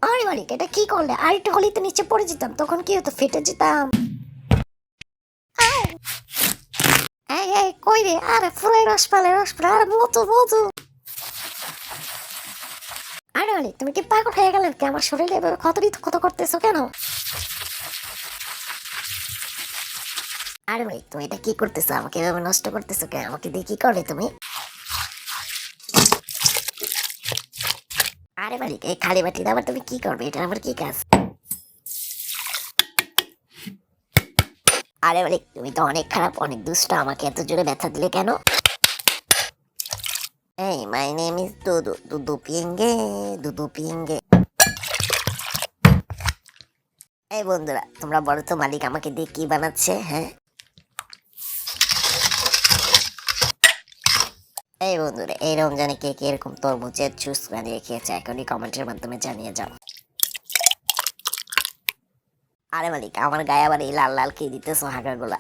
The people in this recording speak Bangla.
আরে মালিক, এটা কি করলে? আরেকটু হলেই তো নিচে পড়ে যেতাম, তখন কি হতো? ফেটে যেতাম। আউ! এই এই কই রে? আরে ফুলের রস পালে, রস পালে, আরে মধু মধু। আরে মালিক, তুমি কি পাগল হয়ে গেলেন কি? আমার শরীরে এভাবে ক্ষত করতেছো কেন? আরে ভাই, তুমি এটা কি করতেছো? আমাকে এভাবে নষ্ট করতেছো কেন? আমাকে দিয়ে কি করলে তুমি? আরে মালিক, এই খালি বাটিতে আবার তুমি কি করবে? এটা আবার কি কাজ? আরে মালিক, তুমি তো অনেক খারাপ, অনেক দুষ্ট। আমাকে এত জোরে ব্যথা দিলে কেন? এই মাই নেম ইজ দুদু, দুদু পিঙ্গে, দুদু পিঙ্গে। এই বন্ধুরা, তোমরা বলো তো মালিক আমাকে দিয়ে কি বানাচ্ছে? হ্যাঁ, এই বন্ধুরা, এই রমজানে কে কে এরকম তরমুজের জুস বানিয়ে খেয়েছে? এখনই কমেন্টের মাধ্যমে জানিয়ে যাও। আরে মালিক, আমার গায়ে আবার এই লাল লাল কি দিতেছো হাগাগুলা?